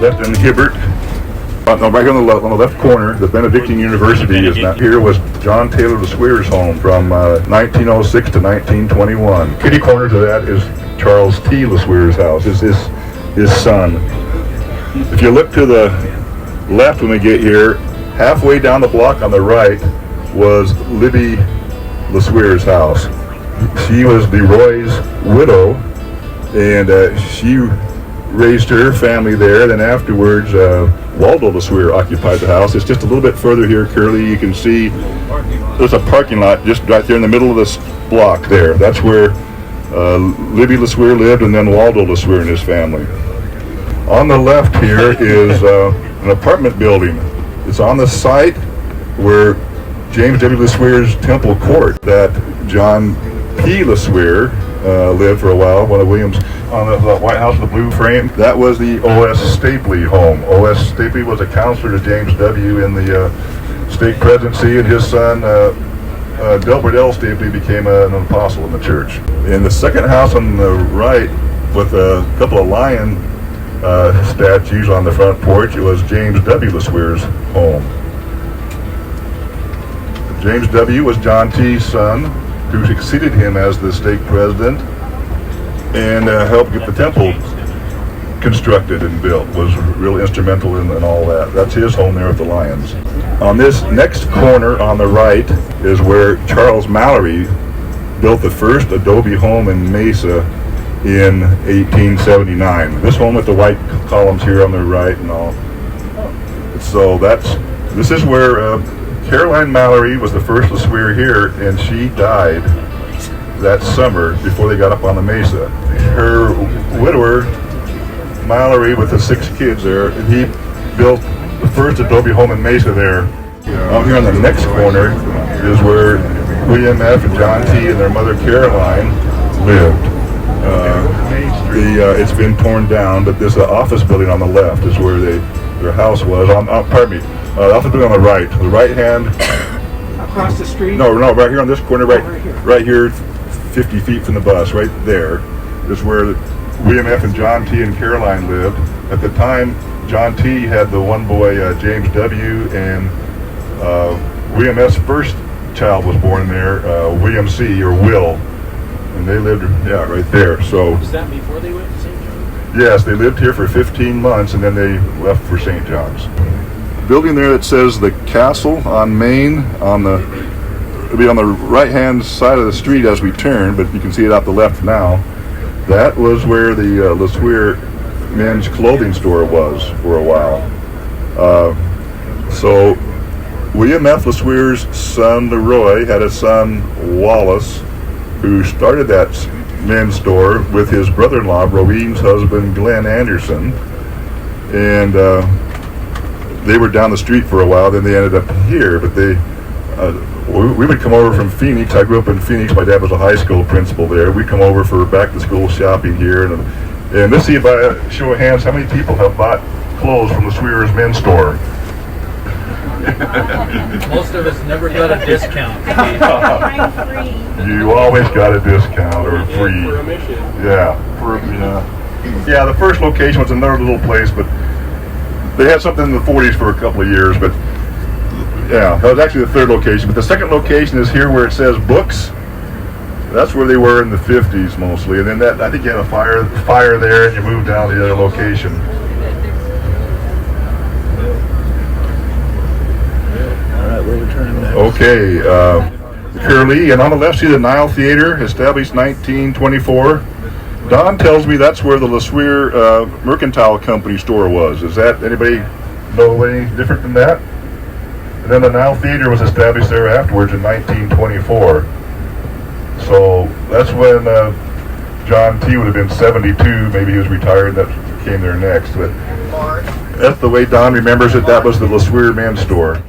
Left in Hibbert. No, right here on the left corner, the Benedictine University is not here. Was John Taylor LeSueur's home from 1906 to 1921. Kitty corner to that is Charles T. LeSueur's house. Is his son. If you look to the left when we get here, halfway down the block on the right was Libby LeSueur's house. She was Leroy's widow, and she raised her family there. Then afterwards, Waldo LeSueur occupied the house. It's just a little bit further here, Curly. You can see there's a parking lot just right there in the middle of this block there. That's where Libby LeSueur lived, and then Waldo LeSueur and his family. On the left here is an apartment building. It's on the site where James W. LeSueur's Temple Court, that John P. LeSueur lived for a while, one of Williams, on the White House with the blue frame. That was the O.S. Stapley home. O.S. Stapley was a counselor to James W. in the stake presidency, and his son, Delbert L. Stapley, became an apostle in the church. In the second house on the right, with a couple of lion statues on the front porch, it was James W. LeSueur's home. James W. was John T.'s son, who succeeded him as the stake president and helped get the temple constructed and built, was really instrumental in all that. That's his home there with the lions. On this next corner on the right is where Charles Mallory built the first adobe home in Mesa in 1879. This home with the white columns here on the right and all. So this is where Caroline Mallory was the first LeSueur here, and she died that summer before they got up on the Mesa. Her widower, Mallory, with the 6 kids there, he built the first adobe home in Mesa there. Out here on the next corner is where William F. and John T. and their mother Caroline lived. It's been torn down, but this office building on the left is where their house was. The office building on the right. The right hand. Across the street? No, right here on this corner, right here, 50 feet from the bus, right there, is where William F. and John T. and Caroline lived. At the time, John T. had the one boy, James W., and William S.'s first child was born there, William C., or Will, and they lived, right there. So. Was that before they went to St. John's? Yes, they lived here for 15 months, and then they left for St. John's. Building there that says the Castle on Main, it'll be on the right-hand side of the street as we turn, but you can see it out the left now. That was where the LeSueur men's clothing store was for a while. So William F. LeSueur's son Leroy had a son Wallace, who started that men's store with his brother-in-law, Rowene's husband, Glenn Anderson, and they were down the street for a while. Then they ended up here, but we would come over from Phoenix. I grew up in Phoenix. My dad was a high school principal there. We'd come over for back-to-school shopping here, and let's see if I show of hands how many people have bought clothes from LeSueur's men's store. Most of us never got a discount. You always got a discount or free. For a mission. Yeah, the first location was another little place, but they had something in the 40s for a couple of years, but yeah, that was actually the third location. But the second location is here where it says books. That's where they were in the 50s mostly. And then I think you had a fire there, and you moved down to the other location. Okay, Curly, and on the left, see the Nile Theater, established 1924. Don tells me that's where the LeSueur Mercantile Company store was. Is that, anybody know any different than that? And then the Nile Theater was established there afterwards in 1924. So that's when John T. would have been 72, maybe he was retired, that came there next. But that's the way Don remembers it, that was the LeSueur men's store.